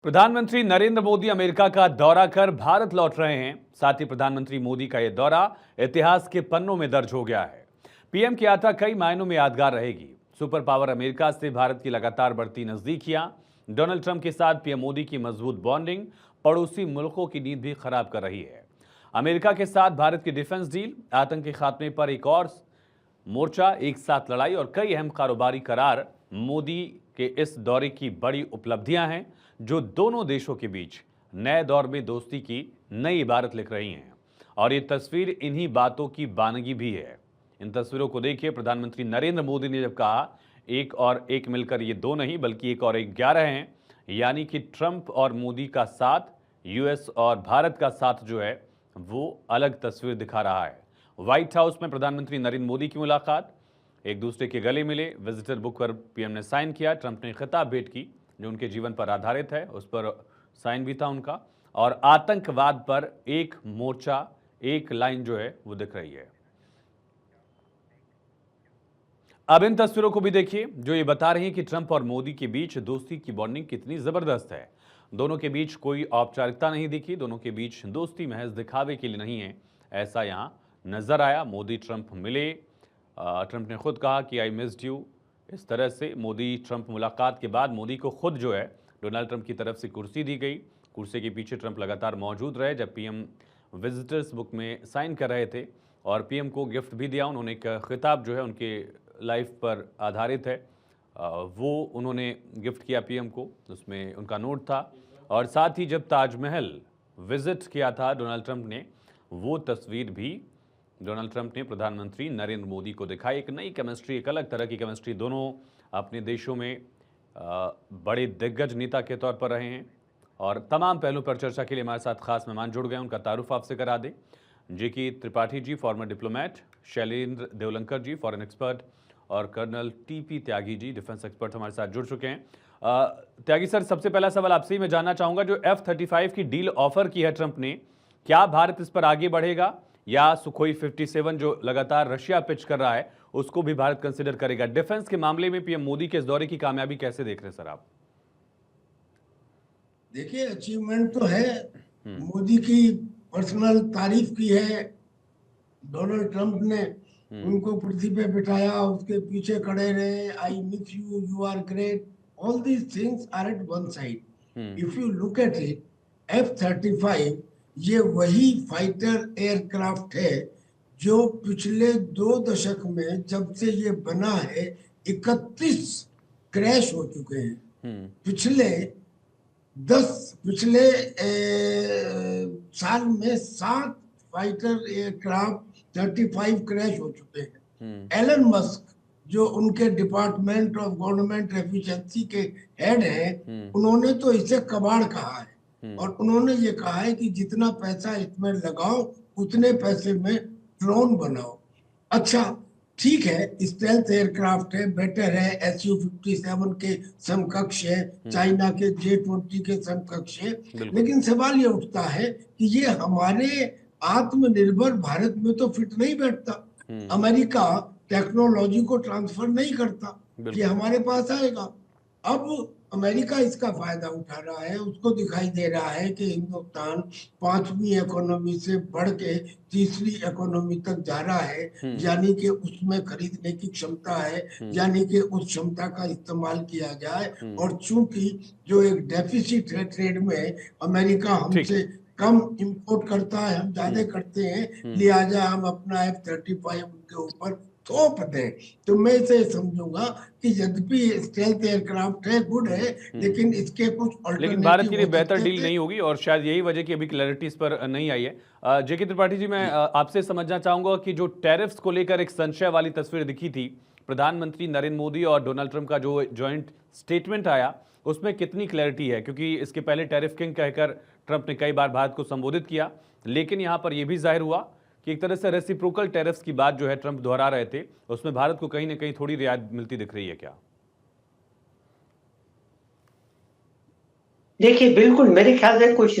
प्रधानमंत्री नरेंद्र मोदी अमेरिका का दौरा कर भारत लौट रहे हैं। साथ ही प्रधानमंत्री मोदी का यह दौरा इतिहास के पन्नों में दर्ज हो गया है। पीएम की यात्रा कई मायनों में यादगार रहेगी। सुपर पावर अमेरिका से भारत की लगातार बढ़ती नजदीकियां, डोनाल्ड ट्रंप के साथ पीएम मोदी की मजबूत बॉन्डिंग पड़ोसी मुल्कों की नींद भी खराब कर रही है। अमेरिका के साथ भारत की डिफेंस डील, आतंक के खात्मे पर एक और मोर्चा, एक साथ लड़ाई और कई अहम कारोबारी करार मोदी के इस दौरे की बड़ी उपलब्धियां हैं, जो दोनों देशों के बीच नए दौर में दोस्ती की नई इबारत लिख रही हैं। और ये तस्वीर इन्हीं बातों की बानगी भी है। इन तस्वीरों को देखिए। प्रधानमंत्री नरेंद्र मोदी ने जब कहा एक और एक मिलकर ये दो नहीं बल्कि एक और एक 11 हैं, यानी कि ट्रंप और मोदी का साथ, यूएस और भारत का साथ जो है वो अलग तस्वीर दिखा रहा है। व्हाइट हाउस में प्रधानमंत्री नरेंद्र मोदी की मुलाकात, एक दूसरे के गले मिले, विजिटर बुक पर पीएम ने साइन किया, ट्रंप ने खिताब भेंट की जो उनके जीवन पर आधारित है, उस पर साइन भी था उनका। और आतंकवाद पर एक मोर्चा, एक लाइन जो है वो दिख रही है। अब इन तस्वीरों को भी देखिए जो ये बता रही हैं कि ट्रंप और मोदी के बीच दोस्ती की बॉन्डिंग कितनी जबरदस्त है। दोनों के बीच कोई औपचारिकता नहीं दिखी, दोनों के बीच दोस्ती महज दिखावे के लिए नहीं है, ऐसा यहां नजर आया। मोदी ट्रंप मिले, ट्रंप ने खुद कहा कि आई मिस्ड यू। इस तरह से मोदी ट्रंप मुलाकात के बाद मोदी को खुद जो है डोनाल्ड ट्रंप की तरफ से कुर्सी दी गई। कुर्सी के पीछे ट्रंप लगातार मौजूद रहे जब पीएम विजिटर्स बुक में साइन कर रहे थे और पीएम को गिफ्ट भी दिया। उन्होंने एक खिताब जो है उनके लाइफ पर आधारित है, वो उन्होंने गिफ्ट किया पीएम को, उसमें उनका नोट था। और साथ ही जब ताजमहल विजिट किया था डोनाल्ड ट्रंप ने, वो तस्वीर भी डोनाल्ड ट्रंप ने प्रधानमंत्री नरेंद्र मोदी को दिखाई। एक नई केमिस्ट्री, एक अलग तरह की केमिस्ट्री दोनों अपने देशों में बड़े दिग्गज नेता के तौर पर रहे हैं। और तमाम पहलू पर चर्चा के लिए हमारे साथ खास मेहमान जुड़ गए। उनका तारुफ आपसे करा दें। जेके त्रिपाठी जी, फॉर्मर डिप्लोमेट, शैलेंद्र देवलंकर जी, फॉरेन एक्सपर्ट, और colonel TP Tyagi ji, defence expert हमारे साथ जुड़ चुके हैं। त्यागी सर, सबसे पहला सवाल आपसे ही मैं जानना चाहूंगा, जो F-35 की डील ऑफर की है ट्रंप ने, क्या भारत इस पर आगे बढ़ेगा या सुखोई 57 जो लगातार रशिया पिच कर रहा है उसको भी भारत कंसिडर करेगा? डिफेंस के मामले में पीएम मोदी के इस दौरे की कामयाबी कैसे देख रहे हैं सर आप? देखिए, अचीवमेंट तो है। मोदी की पर्सनल तारीफ की है डोनाल्ड ट्रंप ने, उनको कुर्सी पे बिठाया, उसके पीछे खड़े रहे, I miss you, you are great, all these things are at one side. If you look at it, F-35 ये वही फाइटर एयरक्राफ्ट है जो पिछले 2 दशक में, जब से ये बना है, 31 क्रैश हो चुके हैं। पिछले साल में 7 फाइटर एयरक्राफ्ट 35 क्रैश हो चुके हैं। एलन मस्क, जो उनके डिपार्टमेंट ऑफ गवर्नमेंट एफिशिएंसी के हेड हैं, उन्होंने तो इसे कबाड़ कहा है। और उन्होंने ये कहा है कि जितना पैसा इसमें लगाओ उतने पैसे में ड्रोन बनाओ। अच्छा, ठीक है, स्टेल्थ एयरक्राफ्ट है, बेटर है, Su-57 के समकक्ष है, चाइना के J-20 के समकक्ष है। लेकिन सवाल ये उठता है कि ये हमारे आत्मनिर्भर भारत में तो फिट नहीं बैठता। अमेरिका टेक्नोलॉजी को ट्रांसफर नहीं करता कि हमारे पास आएगा। अब अमेरिका इसका फायदा उठा रहा है, उसको दिखाई दे रहा है कि हिंदुस्तान 5वीं इकोनॉमी से बढ़ के 3री इकोनॉमी तक जा रहा है, यानी कि उसमें खरीदने की क्षमता है, यानी कि उस क्षमता का इस्तेमाल किया जाए। और चूंकि जो एक डेफिसिट है ट्रेड में, अमेरिका हमसे कम इंपोर्ट करता है, हम ज्यादा करते हैं, लिहाजा हम अपना F-35 उनके ऊपर थोप दें। तो मैं इसे समझूंगा कि यद्यपि स्टेल्थ एयरक्राफ्ट है, गुड है, लेकिन इसके कुछ लेकिन अल्टरनेटिव भारत के लिए हो बेहतर सकते डील थे। नहीं होगी और शायद यही वजह की अभी क्लैरिटी इस पर नहीं आई है। जेके त्रिपाठी जी, मैं आपसे समझना चाहूंगा कि जो टैरिफ्स को लेकर एक संशय वाली तस्वीर दिखी थी, प्रधानमंत्री नरेंद्र मोदी और डोनाल्ड ट्रंप का जो जॉइंट स्टेटमेंट आया, उसमें कितनी क्लैरिटी है? क्योंकि इसके पहले टैरिफ किंग कहकर ट्रंप ने कई बार भारत को संबोधित किया, लेकिन यहां पर यह भी जाहिर हुआ कि एक तरह से रेसिप्रोकल टैरिफ्स की बात जो है ट्रंप दोहरा रहे थे, उसमें भारत को कहीं ना कहीं थोड़ी रियायत मिलती दिख रही है क्या? देखिए, बिल्कुल मेरे ख्याल से कुछ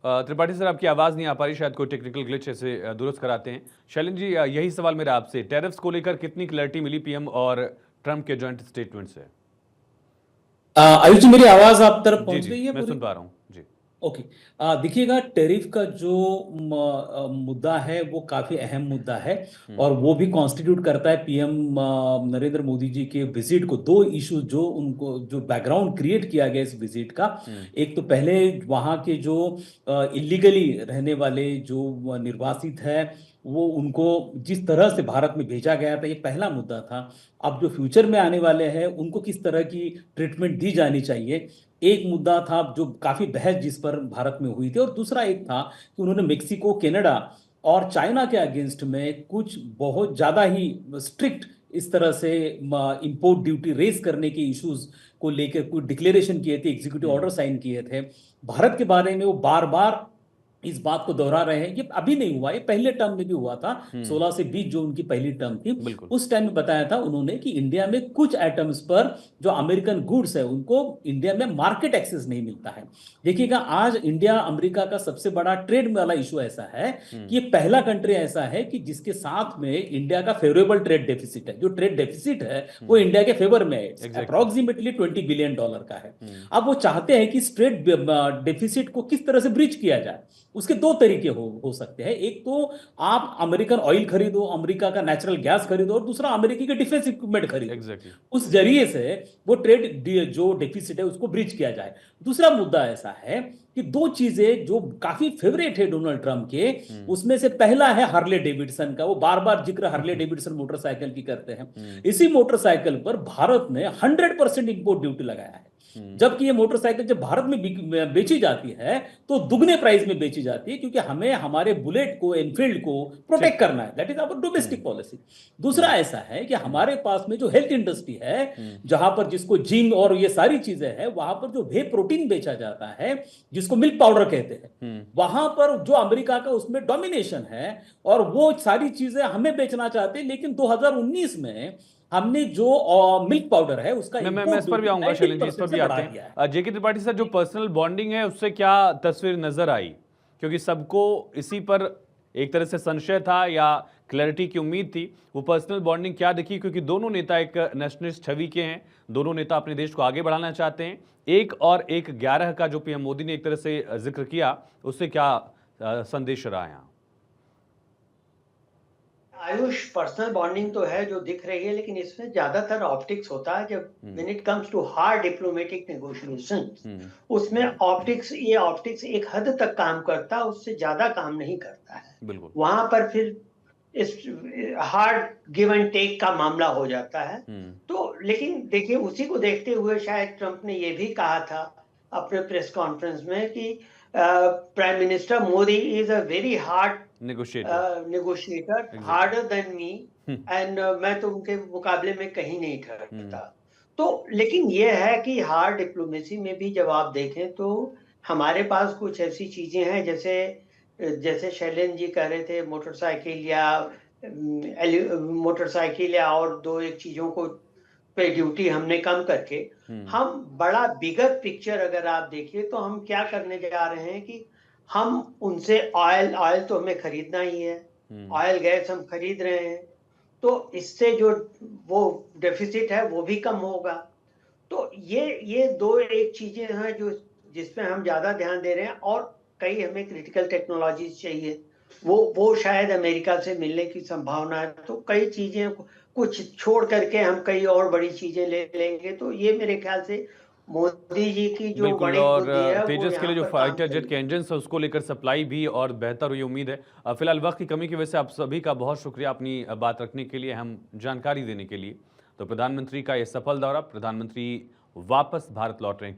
त्रिपाठी सर, आपकी आवाज़ नहीं आ पा रही, शायद कोई टेक्निकल ग्लिच ऐसे दुरुस्त कराते हैं। शैलेंद्र जी, यही सवाल मेरा आपसे, टैरिफ्स को लेकर कितनी क्लैरिटी मिली पीएम और ट्रंप के जॉइंट स्टेटमेंट से? आयुष जी, मेरी आवाज आप तरफ जी पहुंच जी, गई है मैं पूरी? सुन पा रहा हूँ जी। ओके। देखिएगा, टैरिफ का जो मुद्दा है वो काफी अहम मुद्दा है, और वो भी कॉन्स्टिट्यूट करता है पीएम नरेंद्र मोदी जी के विजिट को। दो इशू जो उनको, जो बैकग्राउंड क्रिएट किया गया इस विजिट का, एक तो पहले वहाँ के जो इलीगली रहने वाले जो निर्वासित है, वो उनको जिस तरह से भारत में भेजा गया था, ये पहला मुद्दा था। अब जो फ्यूचर में आने वाले हैं उनको किस तरह की ट्रीटमेंट दी जानी चाहिए, एक मुद्दा था जो काफी बहस जिस पर भारत में हुई थी। और दूसरा एक था कि उन्होंने मेक्सिको, कनाडा और चाइना के अगेंस्ट में कुछ बहुत ज्यादा ही स्ट्रिक्ट इस तरह से इंपोर्ट ड्यूटी रेज करने के इश्यूज को लेकर कुछ डिक्लेरेशन किए थे, एग्जीक्यूटिव ऑर्डर साइन किए थे। भारत के बारे में वो बार बार इस बात को दोहरा रहे हैं। ये अभी नहीं हुआ, ये पहले टर्म में भी हुआ था, 16 से 20 जो उनकी पहली टर्म थी, बिल्कुल। उस टाइम में बताया था उन्होंने कि इंडिया में कुछ आइटम्स पर जो अमेरिकन गुड्स है उनको इंडिया में मार्केट एक्सेस नहीं मिलता है। देखिएगा, आज इंडिया अमेरिका का सबसे बड़ा ट्रेड वाला इशू ऐसा है कि ये पहला कंट्री ऐसा है कि जिसके साथ में इंडिया का फेवरेबल ट्रेड डेफिसिट है। जो ट्रेड डेफिसिट है वो इंडिया के फेवर में है, अप्रोक्सीमेटली $20 बिलियन का है। अब वो चाहते हैं कि इस ट्रेड डेफिसिट को किस तरह से ब्रिज किया जाए। उसके दो तरीके हो सकते हैं। एक तो आप अमेरिकन ऑयल खरीदो, अमेरिका का नेचुरल गैस खरीदो, और दूसरा अमेरिकी के डिफेंस इक्विपमेंट खरीदो। एग्जैक्टली। उस जरिए से वो ट्रेड जो डेफिसिट है उसको ब्रिज किया जाए। दूसरा मुद्दा ऐसा है कि दो चीजें जो काफी फेवरेट है डोनाल्ड ट्रंप के, उसमें से पहला है हार्ले डेविडसन का। वो बार बार जिक्र हार्ले डेविडसन मोटरसाइकिल की करते हैं। इसी मोटरसाइकिल पर भारत ने 100% इंपोर्ट ड्यूटी लगाया है, जबकि ये मोटरसाइकिल जब भारत में बेची जाती है तो दुगने प्राइस में बेची जाती है, क्योंकि हमें हमारे बुलेट को, एनफील्ड को प्रोटेक्ट करना है। That is our domestic policy. दूसरा ऐसा है कि हमारे पास में जो हेल्थ इंडस्ट्री है, जहां पर जिसको जिंक और ये सारी चीजें हैं, वहां पर जो वे प्रोटीन बेचा जाता है, जिसको मिल्क पाउडर कहते हैं, वहां पर जो अमेरिका का उसमें डोमिनेशन है, और वो सारी चीजें हमें बेचना चाहते हैं। लेकिन 2019 में हमने जो मिल्क पाउडर है उसका मैं इस पर भी आऊंगा शैलेंद्र जी, इस पर भी आते हैं। जेके त्रिपाठी सर, जो पर्सनल बॉन्डिंग है उससे क्या तस्वीर नजर आई? क्योंकि सबको इसी पर एक तरह से संशय था या क्लैरिटी की उम्मीद थी। वो पर्सनल बॉन्डिंग क्या दिखी? क्योंकि दोनों नेता एक नेशनलिस्ट छवि के हैं, दोनों नेता अपने देश को आगे बढ़ाना चाहते हैं। एक और एक 11 का जो पीएम मोदी ने एक तरह से जिक्र किया, उससे क्या संदेश रहा यहाँ? आयुष, पर्सनल बॉन्डिंग तो है जो दिख रही है, लेकिन इसमें ज्यादातर ऑप्टिक्स होता है। जब when it comes to hard diplomatic negotiations, उसमें ये ऑप्टिक्स एक हद तक काम करता है, उससे ज्यादा काम नहीं करता है। बिल्कुल। वहां पर फिर इस हार्ड गिव एंड टेक का मामला हो जाता है। तो लेकिन देखिए, उसी को देखते हुए शायद ट्रंप ने यह भी कहा था अपने प्रेस कॉन्फ्रेंस में कि prime minister Modi is a very hard negotiator, harder than me, and मैं तो उनके मुकाबले में कहीं नहीं ठहरता। तो लेकिन ये है कि हार्ड डिप्लोमेसी में भी जब आप देखें तो हमारे पास कुछ ऐसी चीजें हैं, जैसे शैलेंद्र जी कह रहे थे, मोटरसाइकिल या और दो एक चीजों को पे ड्यूटी हमने कम करके, हम बड़ा बिगर पिक्चर अगर आप देखिए तो हम क्या करने जा रहे हैं कि हम उनसे ऑयल तो हमें खरीदना ही है, ऑयल गैस हम खरीद रहे हैं, तो इससे जो वो डेफिसिट है वो भी कम होगा। तो ये दो एक चीजें हैं जो जिसपे हम ज्यादा ध्यान दे रहे हैं। और कई हमें क्रिटिकल टेक्नोलॉजीज चाहिए, वो शायद अमेरिका से मिलने की संभावना है। तो कई चीजें कुछ छोड़ करके हम कई और बड़ी चीजें ले लेंगे। तो ये मेरे ख्याल से मोदी जी की जो बिल्कुल। बड़ी और बुद्धि है, तेजस के लिए जो फाइटर जेट के इंजन है उसको लेकर सप्लाई भी और बेहतर हुई उम्मीद है। फिलहाल वक्त की कमी की वजह से आप सभी का बहुत शुक्रिया अपनी बात रखने के लिए, हम जानकारी देने के लिए। तो प्रधानमंत्री का यह सफल दौरा, प्रधानमंत्री वापस भारत लौट रहे हैं।